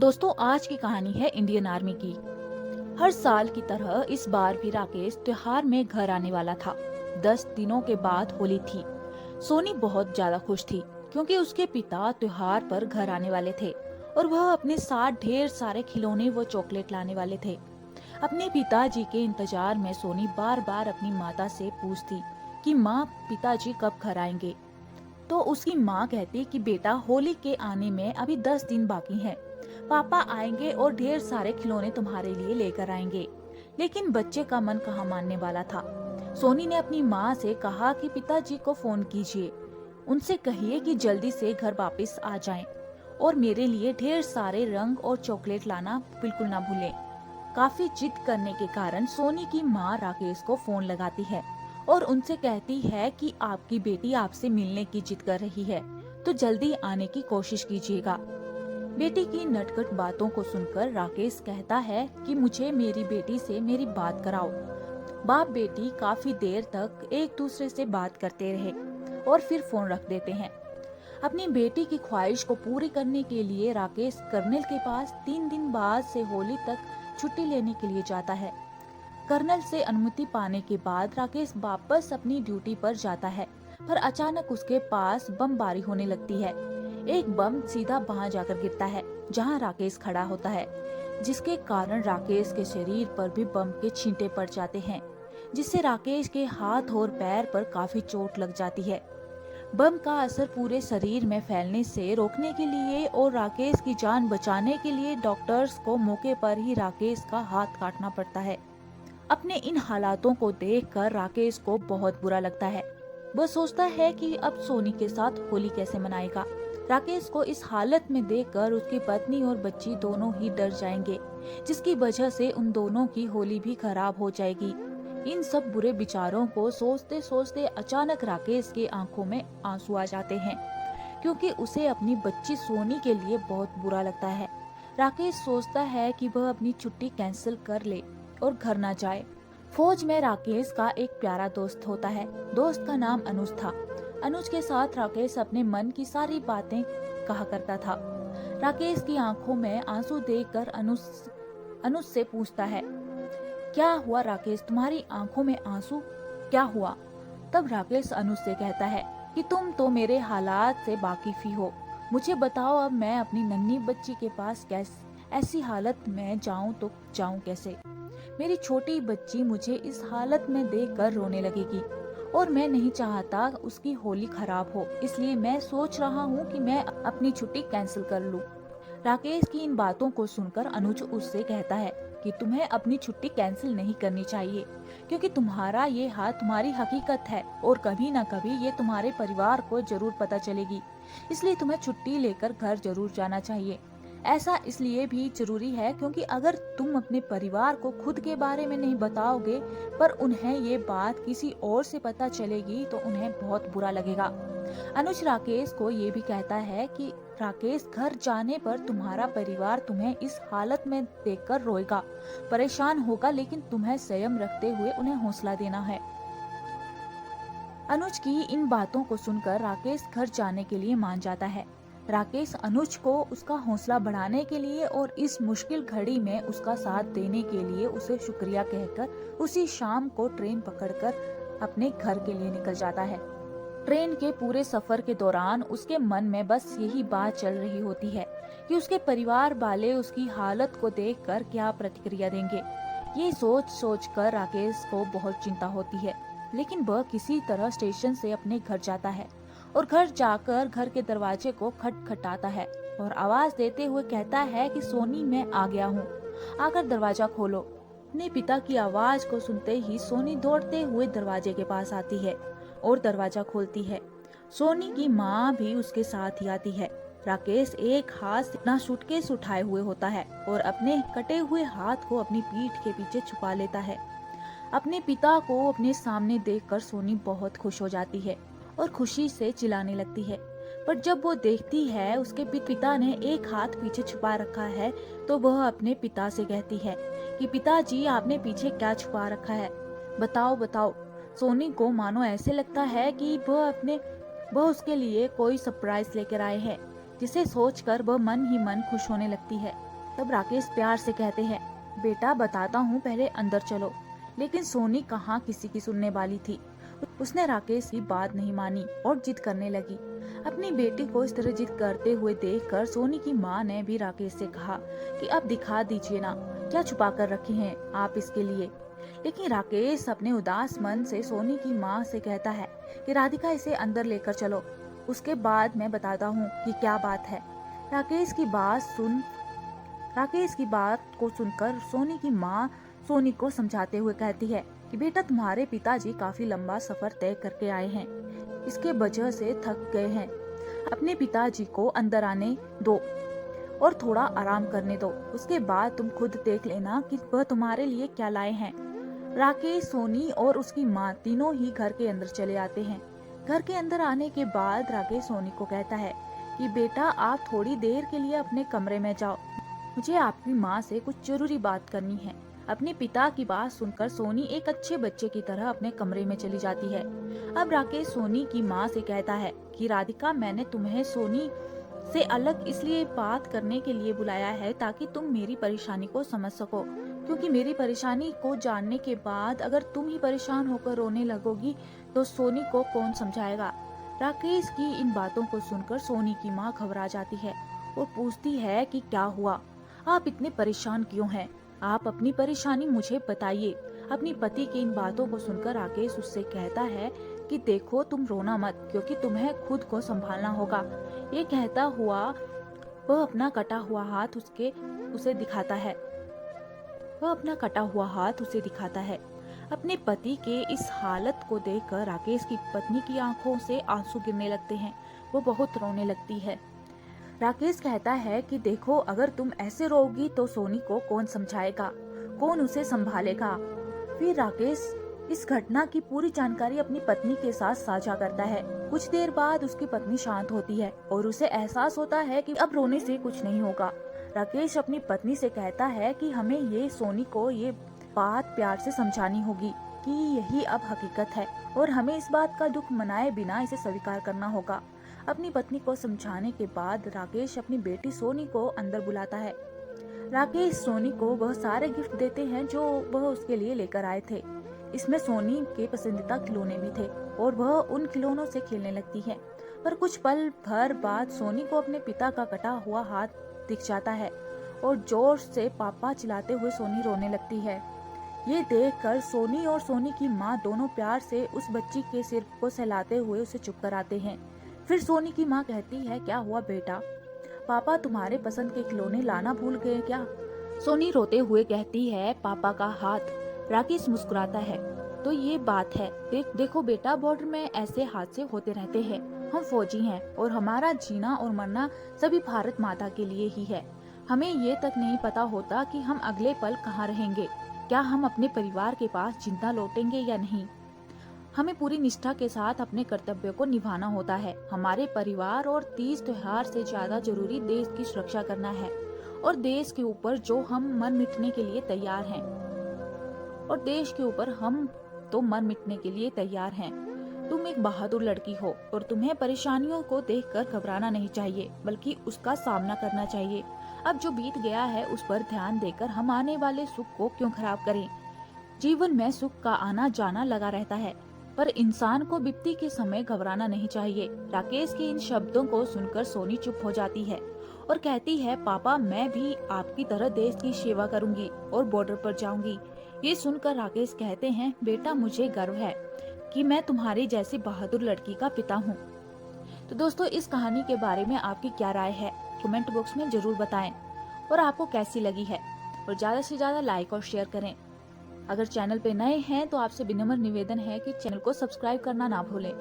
दोस्तों, आज की कहानी है इंडियन आर्मी की। हर साल की तरह इस बार भी राकेश त्योहार में घर आने वाला था। 10 दिनों के बाद होली थी। सोनी बहुत ज्यादा खुश थी क्योंकि उसके पिता त्योहार पर घर आने वाले थे और वह अपने साथ ढेर सारे खिलौने व चॉकलेट लाने वाले थे। अपने पिताजी के इंतजार में सोनी बार बार अपनी माता से पूछती कि माँ, पिताजी कब घर आएंगे। तो उसकी माँ कहती कि बेटा, होली के आने में अभी 10 दिन बाकी हैं। पापा आएंगे और ढेर सारे खिलौने तुम्हारे लिए लेकर आएंगे। लेकिन बच्चे का मन कहाँ मानने वाला था। सोनी ने अपनी माँ से कहा कि पिताजी को फोन कीजिए, उनसे कहिए कि जल्दी से घर वापस आ जाएं और मेरे लिए ढेर सारे रंग और चॉकलेट लाना बिल्कुल ना भूलें। काफी जिद करने के कारण सोनी की माँ राकेश को फोन लगाती है और उनसे कहती है कि आपकी बेटी आपसे मिलने की जिद कर रही है, तो जल्दी आने की कोशिश कीजिएगा। बेटी की नटखट बातों को सुनकर राकेश कहता है कि मुझे मेरी बेटी से मेरी बात कराओ। बाप बेटी काफी देर तक एक दूसरे से बात करते रहे और फिर फोन रख देते हैं। अपनी बेटी की ख्वाहिश को पूरी करने के लिए राकेश कर्नल के पास 3 दिन बाद से होली तक छुट्टी लेने के लिए जाता है। कर्नल से अनुमति पाने के बाद राकेश वापस अपनी ड्यूटी पर जाता है, पर अचानक उसके पास बमबारी होने लगती है। एक बम सीधा वहां जाकर गिरता है जहां राकेश खड़ा होता है, जिसके कारण राकेश के शरीर पर भी बम के छींटे पड़ जाते हैं, जिससे राकेश के हाथ और पैर पर काफी चोट लग जाती है। बम का असर पूरे शरीर में फैलने से रोकने के लिए और राकेश की जान बचाने के लिए डॉक्टर्स को मौके पर ही राकेश का हाथ काटना पड़ता है। अपने इन हालातों को देखकर राकेश को बहुत बुरा लगता है। वह सोचता है कि अब सोनी के साथ होली कैसे मनाएगा। राकेश को इस हालत में देखकर उसकी पत्नी और बच्ची दोनों ही डर जाएंगे, जिसकी वजह से उन दोनों की होली भी खराब हो जाएगी। इन सब बुरे विचारों को सोचते सोचते अचानक राकेश के आंखों में आंसू आ जाते हैं, क्योंकि उसे अपनी बच्ची सोनी के लिए बहुत बुरा लगता है। राकेश सोचता है कि वह अपनी छुट्टी कैंसिल कर ले और घर न जाए। फौज में राकेश का एक प्यारा दोस्त होता है। दोस्त का नाम अनुज था। अनुज के साथ राकेश अपने मन की सारी बातें कहा करता था। राकेश की आंखों में आंसू देखकर अनुज से पूछता है, क्या हुआ राकेश, तुम्हारी आंखों में आंसू क्या हुआ? तब राकेश अनुज से कहता है कि तुम तो मेरे हालात से वाकिफ ही हो। मुझे बताओ, अब मैं अपनी नन्ही बच्ची के पास कैसे ऐसी हालत में जाऊं तो जाऊं कैसे? मेरी छोटी बच्ची मुझे इस हालत में देखकर रोने लगेगी और मैं नहीं चाहता उसकी होली खराब हो, इसलिए मैं सोच रहा हूँ कि मैं अपनी छुट्टी कैंसिल कर लूँ। राकेश की इन बातों को सुनकर अनुज उससे कहता है कि तुम्हें अपनी छुट्टी कैंसिल नहीं करनी चाहिए, क्योंकि तुम्हारा ये हाथ तुम्हारी हकीकत है और कभी न कभी ये तुम्हारे परिवार को जरूर पता चलेगी, इसलिए तुम्हें छुट्टी लेकर घर जरूर जाना चाहिए। ऐसा इसलिए भी जरूरी है क्योंकि अगर तुम अपने परिवार को खुद के बारे में नहीं बताओगे पर उन्हें ये बात किसी और से पता चलेगी तो उन्हें बहुत बुरा लगेगा। अनुज राकेश को ये भी कहता है कि राकेश, घर जाने पर तुम्हारा परिवार तुम्हें इस हालत में देखकर रोएगा, परेशान होगा, लेकिन तुम्हें संयम रखते हुए उन्हें हौसला देना है। अनुज की इन बातों को सुनकर राकेश घर जाने के लिए मान जाता है। राकेश अनुज को उसका हौसला बढ़ाने के लिए और इस मुश्किल घड़ी में उसका साथ देने के लिए उसे शुक्रिया कहकर उसी शाम को ट्रेन पकड़कर अपने घर के लिए निकल जाता है। ट्रेन के पूरे सफर के दौरान उसके मन में बस यही बात चल रही होती है कि उसके परिवार वाले उसकी हालत को देखकर क्या प्रतिक्रिया देंगे। ये सोच सोच कर राकेश को बहुत चिंता होती है, लेकिन वह किसी तरह स्टेशन से अपने घर जाता है और घर जाकर घर के दरवाजे को खटखटाता है और आवाज देते हुए कहता है कि सोनी, मैं आ गया हूँ, आकर दरवाजा खोलो। अपने पिता की आवाज को सुनते ही सोनी दौड़ते हुए दरवाजे के पास आती है और दरवाजा खोलती है। सोनी की माँ भी उसके साथ ही आती है। राकेश एक हाथ से अपना सूटकेस उठाए हुए होता है और अपने कटे हुए हाथ को अपनी पीठ के पीछे छुपा लेता है। अपने पिता को अपने सामने देखकर सोनी बहुत खुश हो जाती है और खुशी से चिल्लाने लगती है, पर जब वो देखती है उसके पिता ने एक हाथ पीछे छुपा रखा है तो वह अपने पिता से कहती है कि पिताजी, आपने पीछे क्या छुपा रखा है, बताओ बताओ। सोनी को मानो ऐसे लगता है कि वह उसके लिए कोई सरप्राइज लेकर आए हैं। जिसे सोचकर वह मन ही मन खुश होने लगती है। तब राकेश प्यार से कहते हैं, बेटा बताता हूँ, पहले अंदर चलो। लेकिन सोनी कहाँ किसी की सुनने वाली थी। उसने राकेश की बात नहीं मानी और जिद करने लगी। अपनी बेटी को इस तरह जिद करते हुए देखकर सोनी की माँ ने भी राकेश से कहा कि अब दिखा दीजिए ना, क्या छुपा कर रखे हैं आप इसके लिए। लेकिन राकेश अपने उदास मन से सोनी की माँ से कहता है कि राधिका इसे अंदर लेकर चलो, उसके बाद मैं बताता हूँ कि क्या बात है। राकेश की बात को सुनकर सोनी की माँ सोनी को समझाते हुए कहती है कि बेटा तुम्हारे पिताजी काफी लंबा सफर तय करके आए हैं, इसके वजह से थक गए हैं। अपने पिताजी को अंदर आने दो और थोड़ा आराम करने दो, उसके बाद तुम खुद देख लेना कि वह तुम्हारे लिए क्या लाए हैं। राकेश, सोनी और उसकी माँ तीनों ही घर के अंदर चले आते हैं। घर के अंदर आने के बाद राकेश सोनी को कहता है कि बेटा आप थोड़ी देर के लिए अपने कमरे में जाओ, मुझे आपकी माँ से कुछ जरूरी बात करनी है। अपने पिता की बात सुनकर सोनी एक अच्छे बच्चे की तरह अपने कमरे में चली जाती है। अब राकेश सोनी की माँ से कहता है कि राधिका, मैंने तुम्हें सोनी से अलग इसलिए बात करने के लिए बुलाया है ताकि तुम मेरी परेशानी को समझ सको, क्योंकि मेरी परेशानी को जानने के बाद अगर तुम ही परेशान होकर रोने लगोगी तो सोनी को कौन समझाएगा। राकेश की इन बातों को सुनकर सोनी की माँ घबरा जाती है और पूछती है कि क्या हुआ, आप इतने परेशान क्यों हैं? आप अपनी परेशानी मुझे बताइए। अपनी पति की इन बातों को सुनकर राकेश उससे कहता है कि देखो तुम रोना मत, क्योंकि तुम्हें खुद को संभालना होगा। ये कहता हुआ वह अपना कटा हुआ हाथ उसे दिखाता है। अपने पति के इस हालत को देखकर राकेश की पत्नी की आंखों से आंसू गिरने लगते हैं। वो बहुत रोने लगती है। राकेश कहता है कि देखो अगर तुम ऐसे रोगी तो सोनी को कौन समझाएगा, कौन उसे संभालेगा। फिर राकेश इस घटना की पूरी जानकारी अपनी पत्नी के साथ साझा करता है। कुछ देर बाद उसकी पत्नी शांत होती है और उसे एहसास होता है कि अब रोने से कुछ नहीं होगा। राकेश अपनी पत्नी से कहता है कि हमें ये सोनी को ये बात प्यार से समझानी होगी कि यही अब हकीकत है और हमें इस बात का दुख मनाए बिना इसे स्वीकार करना होगा। अपनी पत्नी को समझाने के बाद राकेश अपनी बेटी सोनी को अंदर बुलाता है। राकेश सोनी को वह सारे गिफ्ट देते हैं जो वह उसके लिए लेकर आए थे। इसमें सोनी के पसंदीदा खिलौने भी थे और वह उन खिलौनों से खेलने लगती है। पर कुछ पल भर बाद सोनी को अपने पिता का कटा हुआ हाथ दिख जाता है और जोर से पापा चिल्लाते हुए सोनी रोने लगती है। ये देखकर सोनी और सोनी की माँ दोनों प्यार से उस बच्ची के सिर को सहलाते हुए उसे चुप कराते हैं। फिर सोनी की माँ कहती है, क्या हुआ बेटा, पापा तुम्हारे पसंद के खिलौने लाना भूल गए क्या? सोनी रोते हुए कहती है, पापा का हाथ। राकेश मुस्कुराता है, तो ये बात है, देखो बेटा, बॉर्डर में ऐसे हादसे होते रहते हैं। हम फौजी हैं और हमारा जीना और मरना सभी भारत माता के लिए ही है। हमें ये तक नहीं पता होता कि हम अगले पल कहाँ रहेंगे, क्या हम अपने परिवार के पास जिंदा लौटेंगे या नहीं। हमें पूरी निष्ठा के साथ अपने कर्तव्य को निभाना होता है। हमारे परिवार और तीज त्योहार से ज्यादा जरूरी देश की सुरक्षा करना है और देश के ऊपर जो हम मर मिटने के लिए तैयार हैं तुम एक बहादुर लड़की हो और तुम्हें परेशानियों को देखकर घबराना नहीं चाहिए, बल्कि उसका सामना करना चाहिए। अब जो बीत गया है उस पर ध्यान देकर हम आने वाले सुख को क्यों खराब करें। जीवन में सुख का आना जाना लगा रहता है, पर इंसान को विपत्ति के समय घबराना नहीं चाहिए। राकेश के इन शब्दों को सुनकर सोनी चुप हो जाती है और कहती है, पापा मैं भी आपकी तरह देश की सेवा करूंगी और बॉर्डर पर जाऊंगी। ये सुनकर राकेश कहते हैं, बेटा मुझे गर्व है कि मैं तुम्हारी जैसी बहादुर लड़की का पिता हूँ। तो दोस्तों, इस कहानी के बारे में आपकी क्या राय है, कमेंट बॉक्स में जरूर बताएं और आपको कैसी लगी है, और ज्यादा से ज्यादा लाइक और शेयर करें। अगर चैनल पे नए हैं तो आपसे विनम्र निवेदन है कि चैनल को सब्सक्राइब करना ना भूलें।